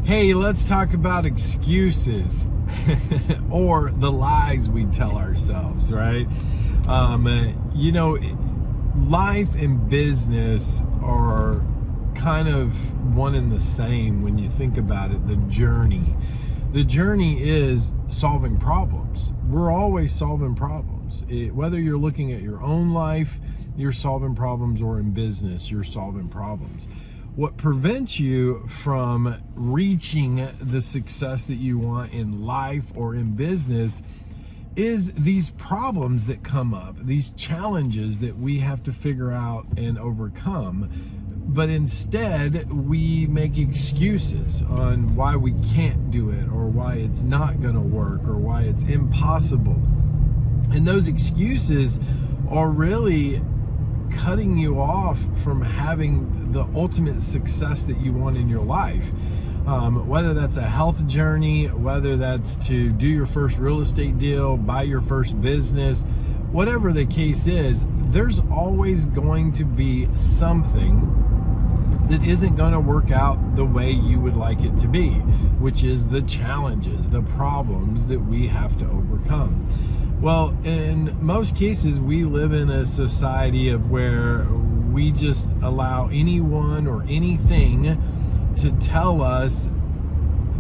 Hey, let's talk about excuses or the lies we tell ourselves, right? You know, life and business are kind of one and the same when you think about it. The journey is solving problems. We're always solving problems. Whether you're looking at your own life, you're solving problems, or in business, you're solving problems. What prevents you from reaching the success that you want in life or in business is these problems that come up, these challenges that we have to figure out and overcome. But instead, we make excuses on why we can't do it, or why it's not going to work, or why it's impossible. And those excuses are really cutting you off from having the ultimate success that you want in your life. Whether that's a health journey, whether that's to do your first real estate deal, buy your first business, whatever the case is, there's always going to be something that isn't going to work out the way you would like it to be, which is the challenges, the problems that we have to overcome. Well, in most cases, we live in a society of where we just allow anyone or anything to tell us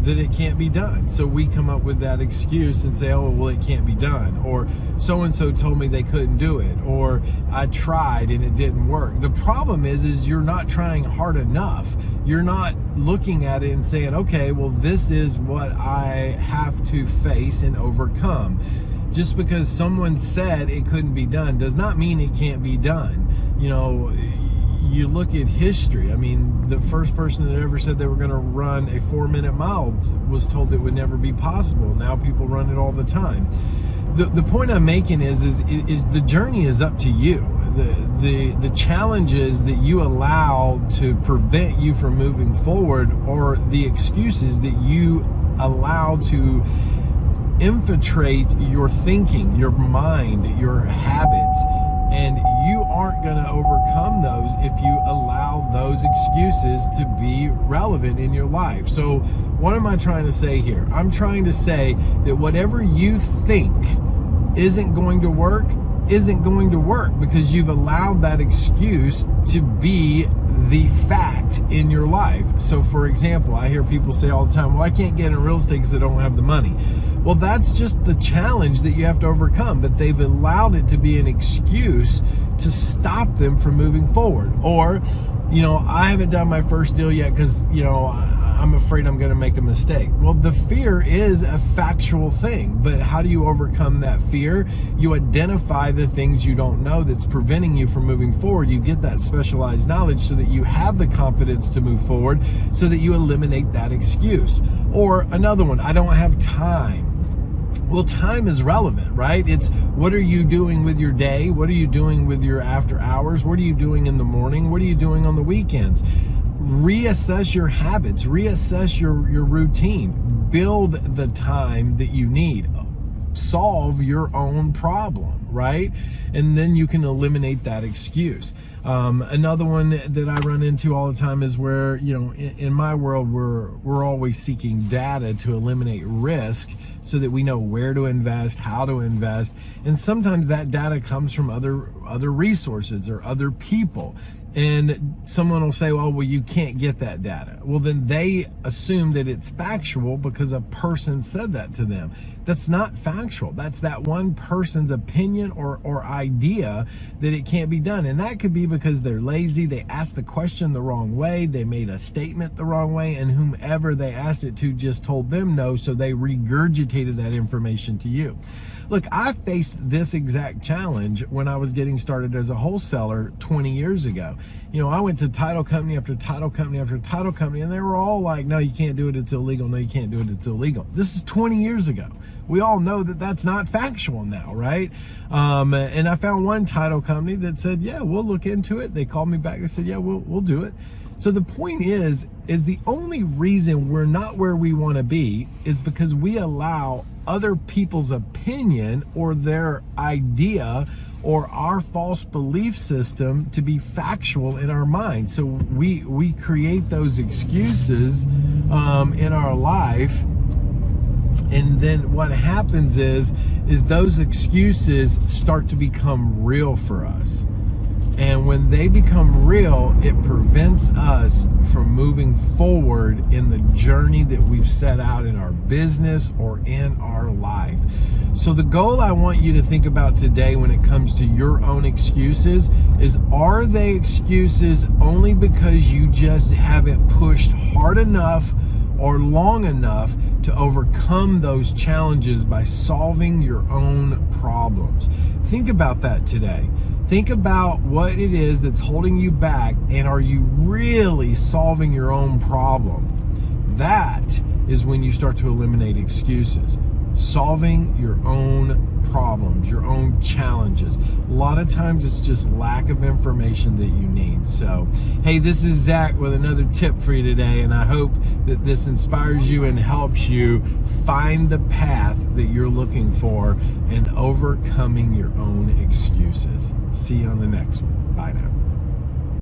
that it can't be done. So we come up with that excuse and say, oh, well, it can't be done. Or so-and-so told me they couldn't do it. Or I tried and it didn't work. The problem is you're not trying hard enough. You're not looking at it and saying, okay, well, this is what I have to face and overcome. Just because someone said it couldn't be done does not mean it can't be done. You know, you look at history. I mean, the first person that ever said they were going to run a 4-minute mile was told it would never be possible. Now people run it all the time. The point I'm making is the journey is up to you. The challenges that you allow to prevent you from moving forward, or the excuses that you allow to infiltrate your thinking, your mind, your habits, and you aren't going to overcome those if you allow those excuses to be relevant in your life. So what am I trying to say here? I'm trying to say that whatever you think isn't going to work because you've allowed that excuse to be the fact in your life. So for example, I hear people say all the time, well, I can't get in real estate because I don't have the money. Well, that's just the challenge that you have to overcome, but they've allowed it to be an excuse to stop them from moving forward. Or, you know, I haven't done my first deal yet because, you know, I'm afraid I'm going to make a mistake. Well, the fear is a factual thing, but how do you overcome that fear? You identify the things you don't know that's preventing you from moving forward. You get that specialized knowledge so that you have the confidence to move forward, so that you eliminate that excuse. Or another one, I don't have time. Well, time is relevant, right? It's what are you doing with your day? What are you doing with your after hours? What are you doing in the morning? What are you doing on the weekends? Reassess your habits, reassess your routine, build the time that you need, solve your own problem, right? And then you can eliminate that excuse. Another one that I run into all the time is where, you know, in my world, we're always seeking data to eliminate risk so that we know where to invest, how to invest. And sometimes that data comes from other resources or other people. And someone will say, well, you can't get that data. Well, then they assume that it's factual because a person said that to them. That's not factual. That's that one person's opinion or idea that it can't be done. And that could be because they're lazy, they asked the question the wrong way, they made a statement the wrong way, and whomever they asked it to just told them no, so they regurgitated that information to you. Look, I faced this exact challenge when I was getting started as a wholesaler 20 years ago. You know, I went to title company after title company after title company, and they were all like, no, you can't do it, it's illegal. No, you can't do it, it's illegal. This is 20 years ago. We all know that that's not factual now, right? And I found one title company that said, yeah, we'll look into it. They called me back, they said, yeah, we'll do it. So the point is the only reason we're not where we want to be is because we allow other people's opinion or their idea or our false belief system to be factual in our mind. So we create those excuses in our life, and then what happens is those excuses start to become real for us. And when they become real, it prevents us from moving forward in the journey that we've set out in our business or in our life. So the goal I want you to think about today when it comes to your own excuses is, are they excuses only because you just haven't pushed hard enough or long enough to overcome those challenges by solving your own problems? Think about that today. Think about what it is that's holding you back, and are you really solving your own problem? That is when you start to eliminate excuses. Solving your own problems, your own challenges. A lot of times it's just lack of information that you need. So, hey, this is Zack with another tip for you today, and I hope that this inspires you and helps you find the path that you're looking for and overcoming your own excuses. See you on the next one. Bye now.